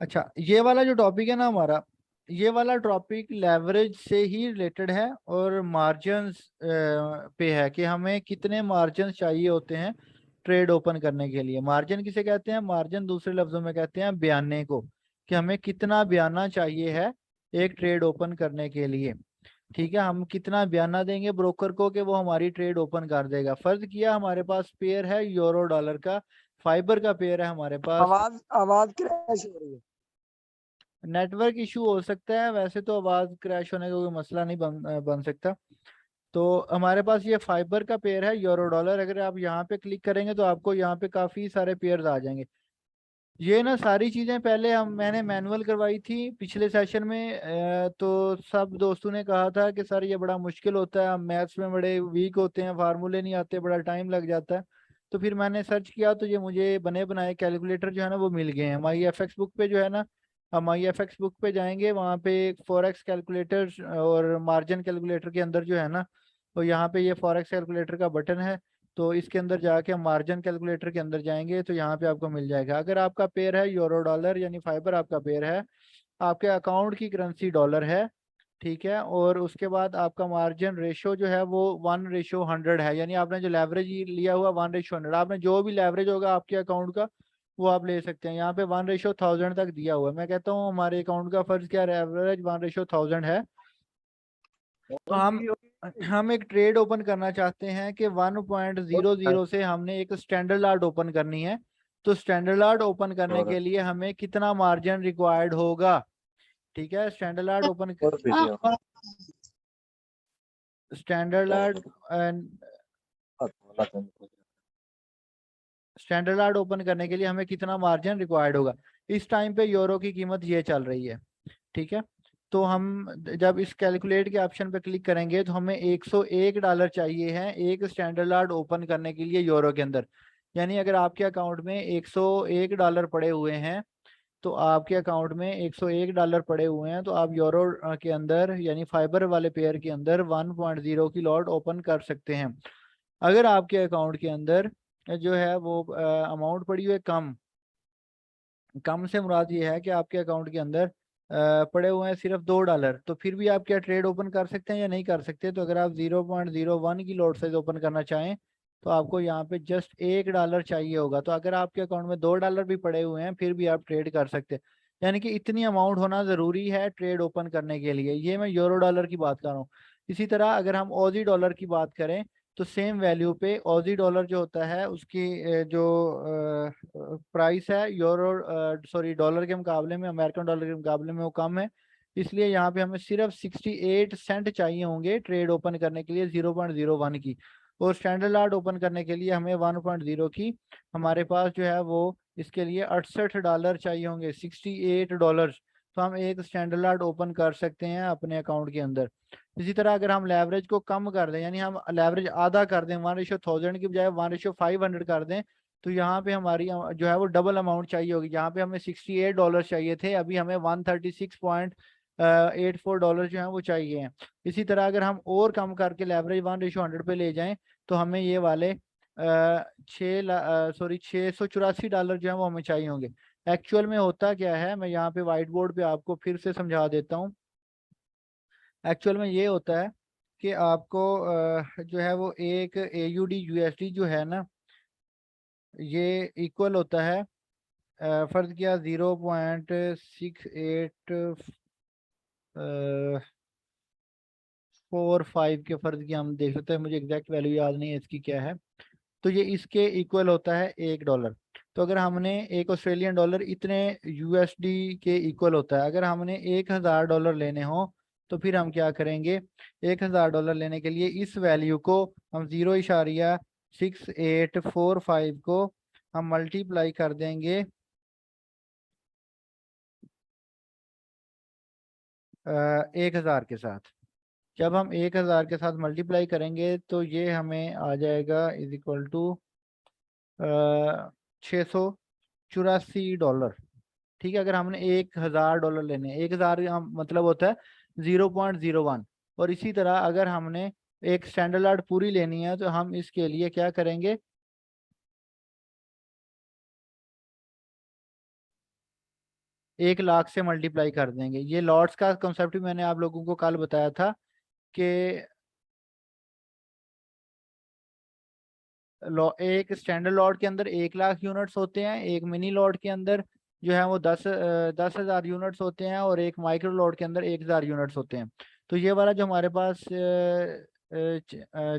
अच्छा, ये वाला जो टॉपिक है ना हमारा, ये वाला टॉपिक लेवरेज से ही रिलेटेड है और मार्जिन्स पे है कि हमें कितने मार्जिन चाहिए होते हैं ट्रेड ओपन करने के लिए। मार्जिन किसे कहते हैं? मार्जिन दूसरे लफ्जों में कहते हैं बयाने को, कि हमें कितना बयाना चाहिए है एक ट्रेड ओपन करने के लिए। ठीक है, हम कितना बयाना देंगे ब्रोकर को कि वो हमारी ट्रेड ओपन कर देगा। फर्ज किया हमारे पास पेयर है यूरो डॉलर का, फाइबर का पेयर है हमारे पास। आवाज आवाज क्रैश हो रही है। नेटवर्क इशू हो सकता है, वैसे तो आवाज क्रैश होने का कोई मसला नहीं बन सकता। तो हमारे पास ये फाइबर का पेयर है यूरो डॉलर। अगर आप यहाँ पे क्लिक करेंगे तो आपको यहाँ पे काफी सारे पेयर्स आ जाएंगे। ये ना सारी चीजें पहले मैंने मैनुअल करवाई थी पिछले सेशन में। तो सब दोस्तों ने कहा था कि सर ये बड़ा मुश्किल होता है, हम मैथ्स में बड़े वीक होते हैं, फार्मूले नहीं आते, बड़ा टाइम लग जाता है। तो फिर मैंने सर्च किया तो ये मुझे बने बनाए कैलकुलेटर जो है ना वो मिल गए हैं हमारी एफ एक्स बुक पे जो है ना। हम आई एफ एक्स बुक पे जाएंगे, वहाँ पे फॉरेक्स कैलकुलेटर और मार्जिन कैलकुलेटर के अंदर जो है ना, तो यहाँ पे ये फॉरेक्स कैलकुलेटर का बटन है। तो इसके अंदर जाके हम मार्जिन कैलकुलेटर के अंदर जाएंगे तो यहाँ पे आपको मिल जाएगा। अगर आपका पेयर है यूरो डॉलर यानी फाइबर आपका पेयर है, आपके अकाउंट की करेंसी डॉलर है, ठीक है, और उसके बाद आपका मार्जिन रेशो जो है वो 1:100 है, यानी आपने जो लेवरेज लिया हुआ 1:100, आपने जो भी लेवरेज होगा आपके अकाउंट का वो आप ले सकते हैं। यहाँ पे 1:1000 तक दिया हुआ है। मैं कहता हूँ हमारे अकाउंट का फर्ज क्या एवरेज 1:1000 है। तो हम एक ट्रेड ओपन करना चाहते हैं कि 1.00 से हमने एक स्टैंडर्ड लॉट ओपन करनी है। तो स्टैंडर्ड लॉट ओपन करने के लिए हमें कितना मार्जिन रिक्वायर्ड होगा? ठीक है, standard lot open, standard lot standard lot open करने के लिए हमें कितना मार्जिन रिक्वायर्ड होगा? इस टाइम पे यूरो की कीमत ये चल रही है, ठीक है। तो हम जब इस कैलकुलेट के ऑप्शन पे क्लिक करेंगे तो हमें $101 चाहिए है एक स्टैंडर्ड लॉट ओपन करने के लिए यूरो के अंदर। यानी अगर आपके अकाउंट में $101 पड़े हुए हैं, तो आपके अकाउंट में $101 पड़े हुए हैं, तो आप यूरो के अंदर यानी फाइबर वाले पेयर के अंदर 1.0 की लॉट ओपन कर सकते हैं। अगर आपके अकाउंट के अंदर जो है वो अमाउंट पड़ी हुई है कम, कम से मुराद ये है कि आपके अकाउंट के अंदर पड़े हुए हैं सिर्फ $2, तो फिर भी आप क्या ट्रेड ओपन कर सकते हैं या नहीं कर सकते? तो अगर आप 0.01 की लॉट साइज ओपन करना चाहें तो आपको यहाँ पे जस्ट $1 चाहिए होगा। तो अगर आपके अकाउंट में $2 भी पड़े हुए हैं फिर भी आप ट्रेड कर सकते हैं। यानी कि इतनी अमाउंट होना ज़रूरी है ट्रेड ओपन करने के लिए। ये मैं यूरो डॉलर की बात कर रहा हूँ। इसी तरह अगर हम ऑजी डॉलर की बात करें तो सेम वैल्यू पे ऑजी डॉलर जो होता है उसकी जो प्राइस है यूरो सॉरी डॉलर के मुकाबले में, अमेरिकन डॉलर के मुकाबले में वो कम है। इसलिए यहाँ पे हमें सिर्फ 68 सेंट चाहिए होंगे ट्रेड ओपन करने के लिए 0.01 की। और स्टैंडर्ड लॉट ओपन करने के लिए हमें 1.0 की हमारे पास जो है वो इसके लिए $68 चाहिए होंगे, $68। तो हम एक स्टैंडर्ड लॉट ओपन कर सकते हैं अपने अकाउंट के अंदर। इसी तरह अगर हम लेवरेज को कम कर दें, यानी हम लेवरेज आधा कर दें, 1:1000 की बजाय 1:500 कर दें, तो यहाँ पे हमारी जो है वो डबल अमाउंट चाहिए होगी। यहाँ पे हमें $68 चाहिए थे, अभी हमें $136.84 जो है वो चाहिए हैं। इसी तरह अगर हम और कम करके लेवरेज 1:100 पे ले जाएं तो हमें ये वाले 684 जो है वो हमें चाहिए होंगे। एक्चुअल में होता क्या है, मैं यहाँ पे व्हाइट बोर्ड पे आपको फिर से समझा देता हूँ। एक्चुअल में ये होता है कि आपको जो है वो एक AUD USD जो है ना, ये इक्वल होता है फर्ज किया 0.6845 के फर्ज किया, हम देख सकते हैं, मुझे एग्जैक्ट वैल्यू याद नहीं है इसकी क्या है। तो ये इसके इक्वल होता है $1। तो अगर हमने एक ऑस्ट्रेलियन डॉलर इतने USD के इक्वल होता है, अगर हमने $1000 लेने हो तो फिर हम क्या करेंगे? $1000 लेने के लिए इस वैल्यू को हम 0.6845 को हम मल्टीप्लाई कर देंगे 1000 के साथ। जब हम 1000 के साथ मल्टीप्लाई करेंगे तो ये हमें आ जाएगा इज इक्वल टू $684। ठीक है, अगर हमने $1000 लेने, 1000 मतलब होता है 0.01। और इसी तरह अगर हमने एक स्टैंडर्ड लॉट पूरी लेनी है तो हम इसके लिए क्या करेंगे? 1 लाख से मल्टीप्लाई कर देंगे। ये लॉट्स का कंसेप्ट भी मैंने आप लोगों को कल बताया था कि एक स्टैंडर्ड लॉट के अंदर 1 लाख यूनिट्स होते हैं, एक मिनी लॉट के अंदर जो है वो 10,000 यूनिट्स होते हैं, और एक माइक्रो लॉट के अंदर 1,000 यूनिट्स होते हैं। तो ये वाला जो हमारे पास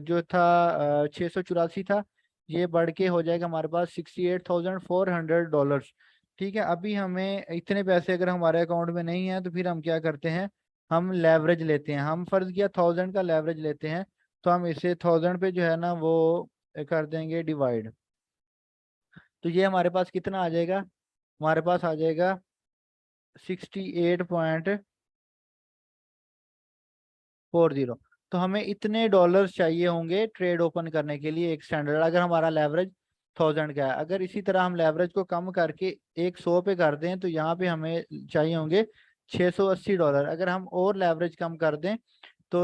जो था 684 था, ये बढ़ के हो जाएगा हमारे पास $68,400। ठीक है, अभी हमें इतने पैसे अगर हमारे अकाउंट में नहीं है तो फिर हम क्या करते हैं, हम लेवरेज लेते हैं। हम फर्ज किया 1000 का लेवरेज लेते हैं, तो हम इसे 1000 पे जो है ना वो कर देंगे डिवाइड। तो ये हमारे पास कितना आ जाएगा, हमारे पास आ जाएगा 68.40। तो हमें इतने डॉलर्स चाहिए होंगे ट्रेड ओपन करने के लिए एक स्टैंडर्ड, अगर हमारा लेवरेज 1000 का है। अगर इसी तरह हम लेवरेज को कम करके 100 पे कर दें तो यहाँ पे हमें चाहिए होंगे $680। अगर हम और लेवरेज कम कर दें तो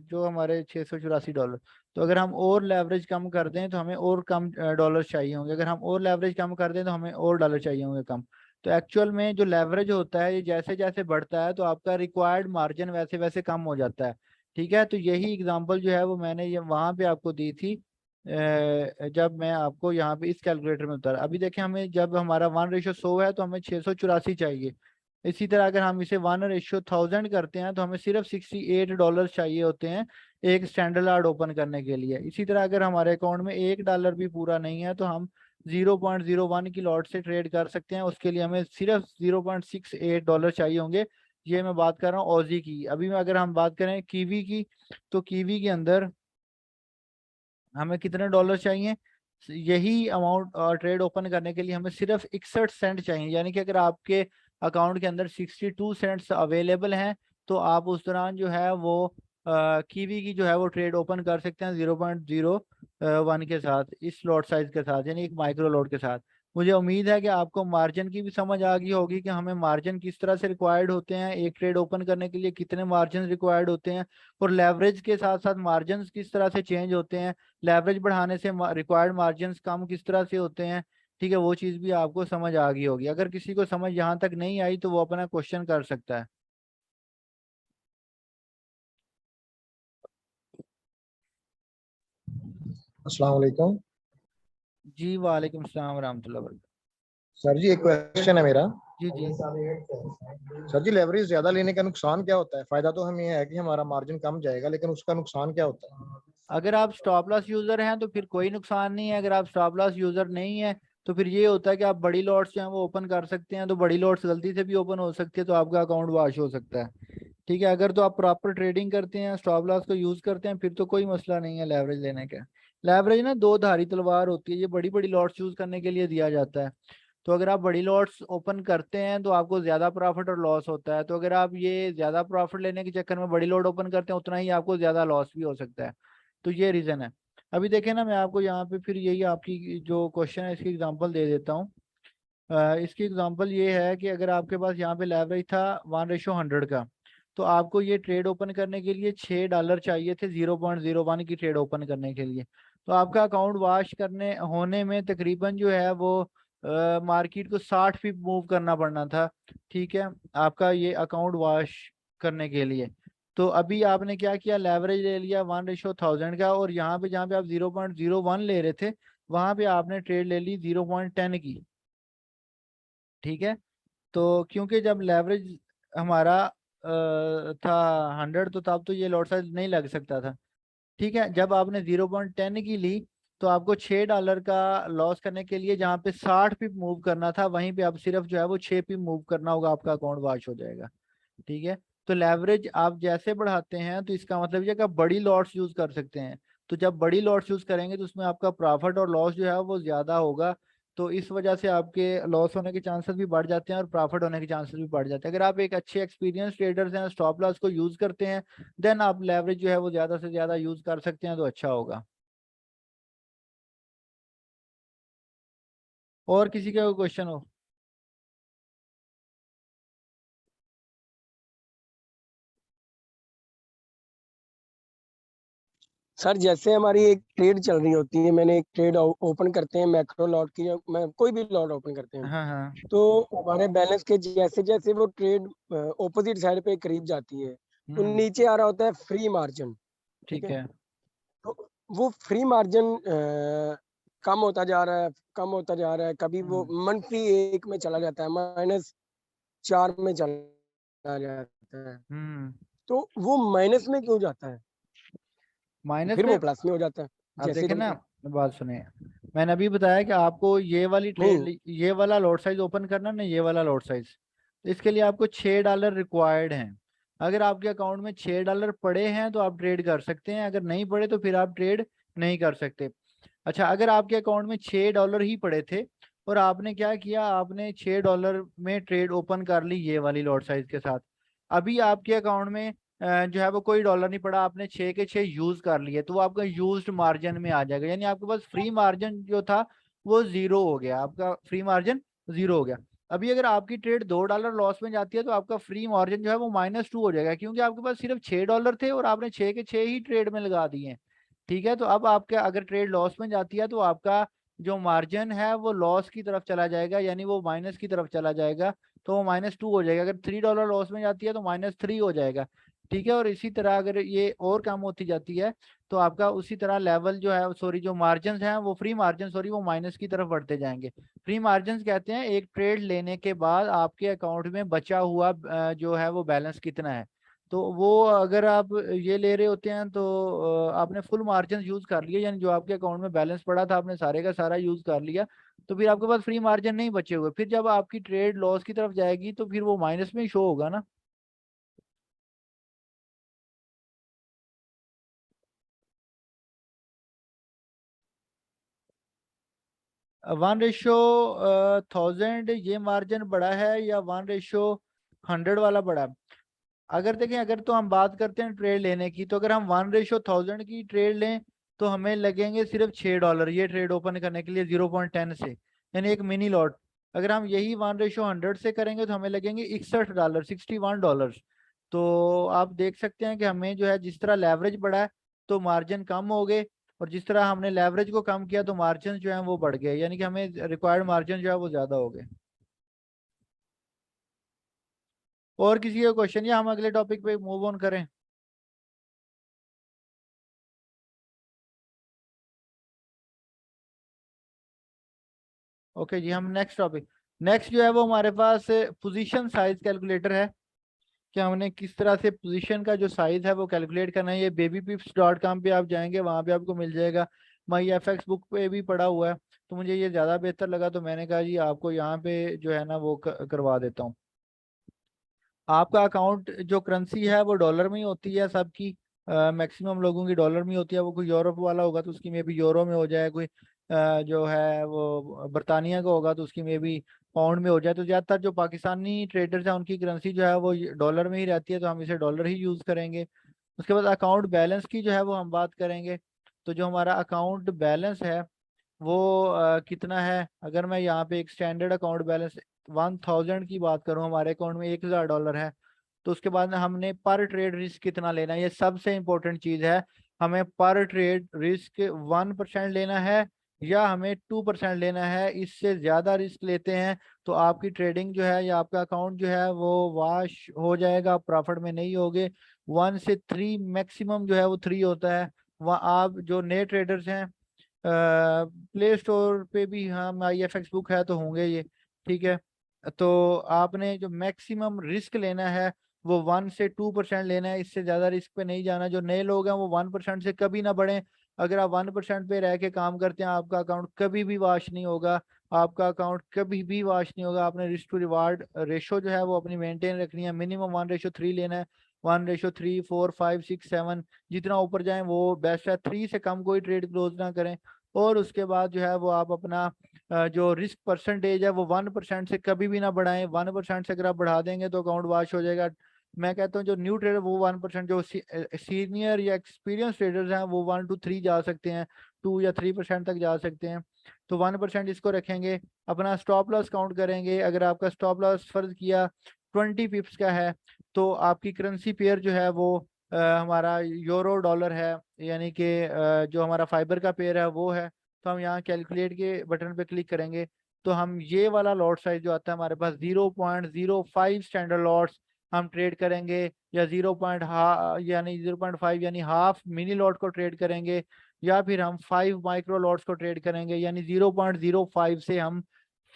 जो हमारे $684, तो अगर हम और लेवरेज कम कर दें तो हमें और कम डॉलर चाहिए होंगे। अगर हम और लेवरेज कम कर दें तो हमें और डॉलर चाहिए होंगे कम। तो एक्चुअल में जो लेवरेज होता है ये जैसे जैसे बढ़ता है तो आपका रिक्वायर्ड मार्जिन वैसे वैसे कम हो जाता है। ठीक है, तो यही एग्जांपल जो है वो मैंने ये वहां पे आपको दी थी जब मैं आपको यहाँ पे इस कैलकुलेटर में उतारा। अभी देखें, हमें जब हमारा 1:100 है तो हमें 684 चाहिए। इसी तरह अगर हम इसे 1:1000 करते हैं तो हमें सिर्फ $68 चाहिए होते हैं एक स्टैंडर्ड लॉट ओपन करने के लिए। इसी तरह अगर हमारे अकाउंट में $1 भी पूरा नहीं है तो हम 0.01 की लॉट से ट्रेड कर सकते हैं, उसके लिए हमें सिर्फ $0.68 चाहिए होंगे। ये मैं बात कर रहा हूँ ऑजी की। अभी में अगर हम बात करें कीवी की, तो कीवी के अंदर हमें कितने डॉलर चाहिए, यही अमाउंट ट्रेड ओपन करने के लिए हमें सिर्फ 61 सेंट चाहिए। यानी कि अगर आपके अकाउंट के अंदर 62 सेंट्स अवेलेबल हैं तो आप उस दौरान जो है वो कीवी की जो है वो ट्रेड ओपन कर सकते हैं 0.01 के साथ, इस लॉट साइज के साथ, यानी एक माइक्रो लॉट के साथ। मुझे उम्मीद है कि आपको मार्जिन की भी समझ आ गई होगी कि हमें मार्जिन किस तरह से रिक्वायर्ड होते हैं, एक ट्रेड ओपन करने के लिए कितने मार्जिन रिक्वायर्ड होते हैं, और लेवरेज के साथ साथ मार्जिन किस तरह से चेंज होते हैं, लेवरेज बढ़ाने से रिक्वायर्ड मार्जिन्स कम किस तरह से होते हैं। ठीक है, वो चीज़ भी आपको समझ आ गई होगी। अगर किसी को समझ यहाँ तक नहीं आई तो वो अपना क्वेश्चन कर सकता है। अस्सलाम वालेकुम। जी वालेकुम सलाम रहमतुल्लाह वबरकातुहू। सर जी एक क्वेश्चन है मेरा। जी जी। सर जी लेवरेज ज्यादा लेने का नुकसान क्या होता है? फायदा तो हमें है कि हमारा मार्जिन कम जाएगा, लेकिन उसका नुकसान क्या होता है? अगर आप स्टॉप लॉस यूजर हैं तो फिर कोई नुकसान नहीं है। अगर आप स्टॉप लॉस यूजर नहीं है तो फिर ये होता है कि आप बड़ी लॉट्स जो हैं वो ओपन कर सकते हैं, तो बड़ी लॉट्स गलती से भी ओपन हो सकती है तो आपका अकाउंट वॉश हो सकता है। ठीक है, अगर तो आप प्रॉपर ट्रेडिंग करते हैं, स्टॉप लॉस को यूज करते हैं, फिर तो कोई मसला नहीं है लेवरेज लेने का। लेवरेज ना दो धारी तलवार होती है, ये बड़ी बड़ी लॉट्स यूज करने के लिए दिया जाता है। तो अगर आप बड़ी लॉट्स ओपन करते हैं तो आपको ज्यादा प्रॉफिट और लॉस होता है, तो अगर आप ये ज्यादा प्रॉफिट लेने के चक्कर में बड़ी लॉट ओपन करते हैं उतना ही आपको ज्यादा लॉस भी हो सकता है। तो ये रीजन है। अभी देखें ना, मैं आपको यहाँ पे फिर यही आपकी जो क्वेश्चन है इसकी एग्जांपल दे देता हूँ। इसकी एग्जांपल ये है कि अगर आपके पास यहाँ पे लेवरेज था 1:100 का, तो आपको ये ट्रेड ओपन करने के लिए $6 चाहिए थे 0.01 की ट्रेड ओपन करने के लिए। तो आपका अकाउंट वाश करने होने में तकरीबन जो है वो मार्केट को 60 पिप मूव करना पड़ना था। ठीक है, आपका ये अकाउंट वाश करने के लिए। तो अभी आपने क्या किया, लेवरेज ले लिया 1:1000 का, और यहाँ पे जहाँ पे आप 0.01 ले रहे थे वहां पे आपने ट्रेड ले ली 0.10 की। ठीक है, तो क्योंकि जब लेवरेज हमारा था 100, तो तब तो ये लॉट साइज नहीं लग सकता था। ठीक है, जब आपने 0.10 की ली तो आपको $6 का लॉस करने के लिए जहाँ पे 60 पिप मूव करना था वहीं पे आप सिर्फ जो है वो 6 पिप मूव करना होगा, आपका अकाउंट वॉश हो जाएगा। ठीक है, तो लेवरेज आप जैसे बढ़ाते हैं तो इसका मतलब ये कि आप बड़ी लॉट्स यूज कर सकते हैं। तो जब बड़ी लॉट्स यूज करेंगे तो उसमें आपका प्रॉफिट और लॉस जो है वो ज्यादा होगा। तो इस वजह से आपके लॉस होने के चांसेस भी बढ़ जाते हैं और प्रॉफिट होने के चांसेस भी बढ़ जाते हैं। अगर आप एक अच्छे एक्सपीरियंस ट्रेडर्स हैं, स्टॉप लॉस को यूज करते हैं, देन आप लेवरेज जो है वो ज्यादा से ज्यादा यूज कर सकते हैं तो अच्छा होगा। और किसी का कोई क्वेश्चन हो? सर जैसे हमारी एक ट्रेड चल रही होती है, मैंने एक ट्रेड ओपन करते हैं मैक्रो लॉट की, मैं कोई भी लॉट ओपन करते हैं, हाँ हाँ तो हमारे बैलेंस के जैसे जैसे वो ट्रेड ऑपोजिट साइड पे करीब जाती है, तो नीचे आ रहा होता है फ्री मार्जिन। ठीक ठीक है, है। तो वो फ्री मार्जिन कम होता जा रहा है, कम होता जा रहा है, कभी वो -1 में चला जाता है, -4 में चला जाता है। तो वो माइनस में क्यों जाता है, माइनस फिर में वो प्लस में हो जाता है अब जैसे देखें कभी ना, बात सुने, मैंने अभी बताया कि आपको ये वाली नहीं। ट्रेड, ये वाला लॉट साइज ओपन करना ना, ये वाला लॉट साइज, तो इसके लिए आपको $6 रिक्वायर्ड हैं। अगर आपके अकाउंट में $6 पड़े हैं तो आप ट्रेड कर सकते हैं, अगर नहीं पड़े तो फिर आप ट्रेड नहीं कर सकते। अच्छा, अगर आपके अकाउंट में $6 ही पड़े थे और आपने क्या किया, आपने $6 में ट्रेड ओपन कर ली ये वाली लॉट साइज के साथ, अभी आपके अकाउंट में जो है वो कोई डॉलर नहीं पड़ा, आपने 6 के 6 यूज कर लिए, तो वो आपका यूज्ड मार्जिन में आ जाएगा, यानी आपके पास फ्री मार्जिन जो था वो जीरो हो गया, आपका फ्री मार्जिन जीरो हो गया। अभी अगर आपकी ट्रेड $2 लॉस में जाती है तो आपका फ्री मार्जिन जो है वो -2 हो जाएगा, क्योंकि आपके पास सिर्फ $6 थे और आपने 6 के 6 ही ट्रेड में लगा दिए हैं। ठीक है, तो अब आपका अगर ट्रेड लॉस में जाती है तो आपका जो मार्जिन है वो लॉस की तरफ चला जाएगा, यानी वो माइनस की तरफ चला जाएगा, तो वो -2 हो जाएगा। अगर $3 लॉस में जाती है तो -3 हो जाएगा। ठीक है, और इसी तरह अगर ये और कम होती जाती है तो आपका उसी तरह लेवल जो है, सॉरी, जो मार्जिन हैं वो फ्री मार्जिन, सॉरी, वो माइनस की तरफ बढ़ते जाएंगे। फ्री मार्जिन कहते हैं एक ट्रेड लेने के बाद आपके अकाउंट में बचा हुआ जो है वो बैलेंस कितना है। तो वो अगर आप ये ले रहे होते हैं तो आपने फुल मार्जिन यूज कर लिया, यानी जो आपके अकाउंट में बैलेंस पड़ा था आपने सारे का सारा यूज कर लिया, तो फिर आपके पास फ्री मार्जिन नहीं बचे हुए, फिर जब आपकी ट्रेड लॉस की तरफ जाएगी तो फिर वो माइनस में ही शो होगा ना। 1:1000 ये मार्जिन बड़ा है या 1:100 वाला बड़ा है? अगर देखें, अगर तो हम बात करते हैं ट्रेड लेने की, तो अगर हम 1:1000 की ट्रेड लें तो हमें लगेंगे सिर्फ $6 ये ट्रेड ओपन करने के लिए 0.10 से, यानी एक मिनी लॉट। अगर हम यही 1:100 से करेंगे तो हमें लगेंगे $61, $61। तो आप देख सकते हैं कि हमें जो है जिस तरह लेवरेज बढ़ा है तो मार्जिन कम हो गए, और जिस तरह हमने लेवरेज को कम किया तो मार्जिन जो है वो बढ़ गए, यानी कि हमें रिक्वायर्ड मार्जिन जो है वो ज्यादा हो गए। और किसी का क्वेश्चन, या हम अगले टॉपिक पे मूव ऑन करें? ओके जी, हम नेक्स्ट टॉपिक, नेक्स्ट जो है वो हमारे पास पोजीशन साइज कैलकुलेटर है, कि हमने किस तरह से पोजीशन का जो साइज है वो कैलकुलेट करना है। ये babypips.com पे आप जाएंगे, वहां पे आपको मिल जाएगा। माई FX बुक पे भी पड़ा हुआ है, तो मुझे ये ज़्यादा बेहतर लगा, तो मैंने कहा जी आपको यहाँ पे जो है ना वो करवा देता हूँ। आपका अकाउंट जो करेंसी है वो डॉलर में ही होती है सबकी, मैक्सिमम लोगों की डॉलर में ही होती है। वो कोई यूरोप वाला होगा तो उसकी में भी यूरो में हो जाए, कोई जो है वो बरतानिया का होगा तो उसकी में भी पाउंड में हो जाए। तो ज़्यादातर जो पाकिस्तानी ट्रेडर्स हैं उनकी करेंसी जो है वो डॉलर में ही रहती है, तो हम इसे डॉलर ही यूज़ करेंगे। उसके बाद अकाउंट बैलेंस की जो है वो हम बात करेंगे। तो जो हमारा अकाउंट बैलेंस है वो कितना है, अगर मैं यहाँ पे एक स्टैंडर्ड अकाउंट बैलेंस 1000 की बात करूँ, हमारे अकाउंट में $1000 है, तो उसके बाद हमने पर ट्रेड रिस्क कितना लेना है, ये सबसे इंपॉर्टेंट चीज है। हमें पर ट्रेड रिस्क 1% लेना है या हमें 2% लेना है, इससे ज्यादा रिस्क लेते हैं तो आपकी ट्रेडिंग जो है या आपका अकाउंट जो है वो वॉश हो जाएगा, प्रॉफिट में नहीं होगे। 1 से 3 मैक्सिमम जो है वो 3 होता है। वह आप जो नए ट्रेडर्स हैं, प्ले स्टोर पे भी हाँ IFX बुक है तो होंगे ये। ठीक है, तो आपने जो मैक्सिमम रिस्क लेना है वो 1 से 2% लेना है, इससे ज्यादा रिस्क पे नहीं जाना। जो नए लोग हैं वो 1% से कभी ना बढ़े। अगर आप 1% पे रह के काम करते हैं आपका अकाउंट कभी भी वॉश नहीं होगा, आपका अकाउंट कभी भी वॉश नहीं होगा। आपने रिस्क टू रिवार्ड रेशो जो है वो अपनी मेंटेन रखनी है, मिनिमम 1:3 लेना है। 1:3, 4, 5, 6, 7 जितना ऊपर जाए वो बेस्ट है, 3 से कम कोई ट्रेड क्लोज ना करें। और उसके बाद जो है वो आप अपना जो रिस्क परसेंटेज है वो 1% से कभी भी ना बढ़ाएं। 1% से अगर आप बढ़ा देंगे तो अकाउंट वॉश हो जाएगा। मैं कहता हूँ जो न्यू ट्रेडर वो 1%, जो सीनियर या एक्सपीरियंस ट्रेडर्स हैं वो 1 to 3 जा सकते हैं, 2 या 3% तक जा सकते हैं। तो 1% इसको रखेंगे। अपना स्टॉप लॉस काउंट करेंगे, अगर आपका स्टॉप लॉस फर्ज किया 20 पिप्स का है तो आपकी करेंसी पेयर जो है वो हमारा यूरो डॉलर है, यानी कि जो हमारा फाइबर का पेयर है वो है। तो हम यहाँ कैलकुलेट के बटन पे क्लिक करेंगे तो हम ये वाला लॉट साइज जो आता है हमारे पास 0.05 स्टैंडर्ड लॉट्स हम ट्रेड करेंगे, या 0.5 यानी हाफ मिनी लॉट को ट्रेड करेंगे, या फिर हम 5 माइक्रो लॉट्स को ट्रेड करेंगे, यानी 0.05 से हम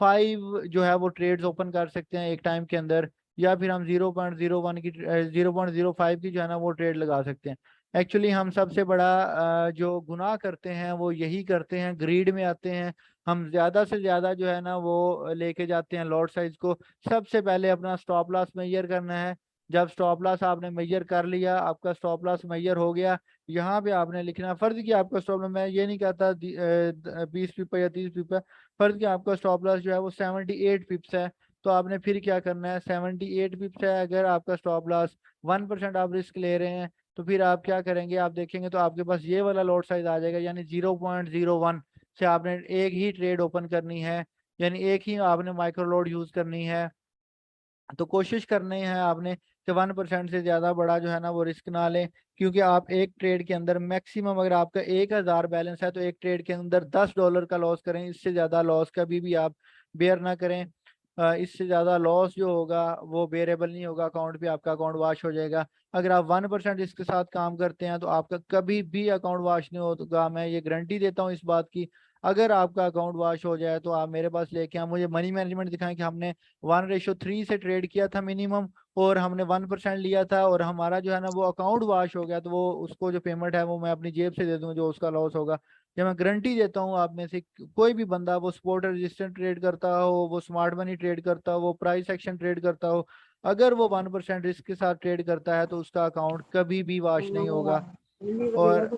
5 जो है वो ट्रेड्स ओपन कर सकते हैं एक टाइम के अंदर, या फिर हम 0.01 की 0.05 की जो है ना वो ट्रेड लगा सकते हैं। एक्चुअली हम सबसे बड़ा जो गुनाह करते हैं वो यही करते हैं, ग्रीड में आते हैं। हम ज्यादा से ज्यादा जो है ना वो लेके जाते हैं लॉट साइज को। सबसे पहले अपना स्टॉप लॉस मेजर करना है। जब स्टॉप लॉस आपने मेजर कर लिया, आपका स्टॉप लॉस मेजर हो गया, यहाँ पे आपने लिखना फर्ज कि आपका स्टॉप लॉस, मैं ये नहीं कहता 20 पिप या 30 पिप है, फर्ज कि आपका स्टॉप लॉस जो है वो 78 पिप्स है। तो आपने फिर क्या करना है, 78 पिप्स है अगर आपका स्टॉप लॉस, 1% आप रिस्क ले रहे हैं, तो फिर आप क्या करेंगे, आप देखेंगे तो आपके पास ये वाला लॉट साइज आ जाएगा, यानी 0.01 से आपने एक ही ट्रेड ओपन करनी है, यानी एक ही आपने माइक्रो लोड यूज करनी है। तो कोशिश करनी है आपने कि 1% से ज्यादा बड़ा जो है ना वो रिस्क ना लें, क्योंकि आप एक ट्रेड के अंदर मैक्सिमम, अगर आपका 1000 बैलेंस है तो एक ट्रेड के अंदर $10 का लॉस करें, इससे ज्यादा लॉस कभी भी आप बेयर ना करें। इससे ज्यादा लॉस जो होगा वो बेरेबल नहीं होगा, अकाउंट पे आपका अकाउंट वॉश हो जाएगा। अगर आप 1% इसके साथ काम करते हैं तो आपका कभी भी अकाउंट वॉश नहीं होगा, मैं ये गारंटी देता हूँ इस बात की। अगर आपका अकाउंट वॉश हो जाए तो आप मेरे पास लेके आए, मुझे मनी मैनेजमेंट दिखाएं कि हमने 1:3 से ट्रेड किया था मिनिमम, और हमने 1% लिया था, और हमारा जो है ना वो अकाउंट वॉश हो गया, तो वो उसको जो पेमेंट है वो मैं अपनी जेब से दे दूंगा जो उसका लॉस होगा। ये मैं गारंटी देता हूँ, आप में से कोई भी बंदा, वो स्पॉट रजिस्टर ट्रेड करता हो, वो स्मार्ट मनी ट्रेड करता हो, वो प्राइस एक्शन ट्रेड करता हो, अगर वो 1% रिस्क के साथ ट्रेड करता है तो उसका अकाउंट कभी भी वॉश नहीं होगा। और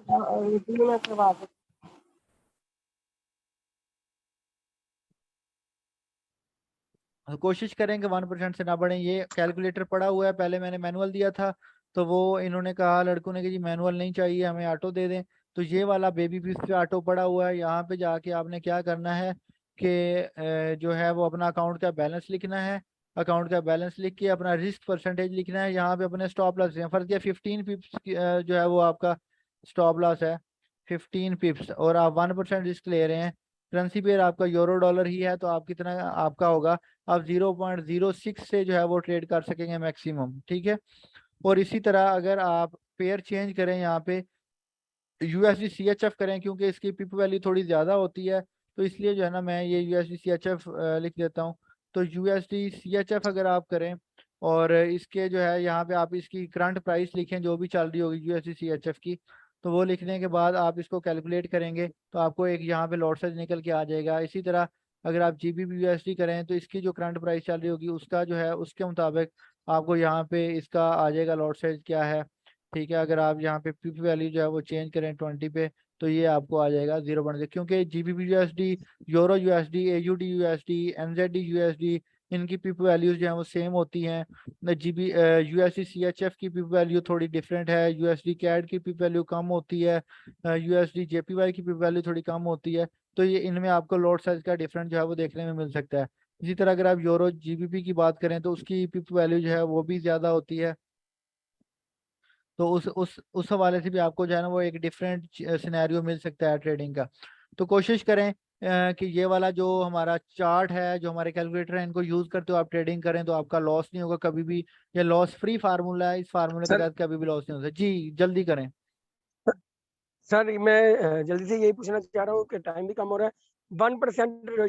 कोशिश करेंगे 1% से ना बढ़े। ये कैलकुलेटर पड़ा हुआ है, पहले मैंने मैनुअल दिया था, तो वो इन्होंने कहा लड़कों ने कि जी मैनुअल नहीं चाहिए, हमें ऑटो दे दें। तो ये वाला बेबी पीस पे ऑटो पड़ा हुआ है, यहाँ पे जाके आपने क्या करना है कि जो है वो अपना अकाउंट का बैलेंस लिखना है। अकाउंट का बैलेंस लिख के अपना रिस्क परसेंटेज लिखना है, यहाँ पे अपने स्टॉप लॉस फर्ज किया 15 पिप्स जो है वो आपका स्टॉप लॉस है, 15 पिप्स, और आप 1% रिस्क ले रहे हैं। करेंसी पेयर आपका यूरो डॉलर ही है, तो आप कितना आपका होगा, आप 0.06 से जो है वो ट्रेड कर सकेंगे मैक्सिमम, ठीक है। और इसी तरह अगर आप पेयर चेंज करें, यहाँ पे यूएसडी सीएचएफ करें, क्योंकि इसकी पिप वैल्यू थोड़ी ज़्यादा होती है, तो इसलिए जो है ना मैं ये यूएसडी सीएचएफ लिख देता हूँ। तो यूएसडी सीएचएफ अगर आप करें, और इसके जो है यहाँ पे आप इसकी करंट प्राइस लिखें जो भी चल रही होगी यूएसडी सीएचएफ की, तो वो लिखने के बाद आप इसको कैलकुलेट करेंगे तो आपको एक यहाँ पे लॉट साइज निकल के आ जाएगा। इसी तरह अगर आप जीबीपी यूएसडी करें तो इसकी जो करंट प्राइस चल रही होगी उसका जो है उसके मुताबिक आपको यहाँ पे इसका आ जाएगा लॉट साइज क्या है, ठीक है। अगर आप यहाँ पे पीपी वैल्यू जो है वो चेंज करें 20 पे, तो ये आपको आ जाएगा 0.0, क्योंकि GBP USD, euro USD, AUD USD, NZD USD, इनकी पीपी वैल्यूज जो है वो सेम होती हैं। जीबी यूएसडी सीएचएफ की पीपी वैल्यू थोड़ी डिफरेंट है, यूएसडी कैड की पीपी वैल्यू कम होती है, यूएसडी जेपीवाई की पीपी वैल्यू थोड़ी कम होती है। तो ये इनमें आपको लॉट साइज का डिफरेंट जो है वो देखने में मिल सकता है। इसी तरह अगर आप यूरो जीबीपी की बात करें तो उसकी पीपी वैल्यू जो है वो भी ज्यादा होती है। तो उस हवाले से भी आपको जो है ना वो एक डिफरेंट सिनेरियो मिल सकता है ट्रेडिंग का। तो कोशिश करें कि ये वाला जो हमारा चार्ट है, जो हमारे कैलकुलेटर है, इनको यूज करते हो आप ट्रेडिंग करें तो आपका लॉस नहीं होगा कभी भी। ये लॉस फ्री फार्मूला है, इस फार्मूले के सर तहत कभी भी लॉस नहीं होता। जी जल्दी करें। सर मैं जल्दी से यही पूछना चाह रहा हूँ कि टाइम भी कम हो रहा है। 1%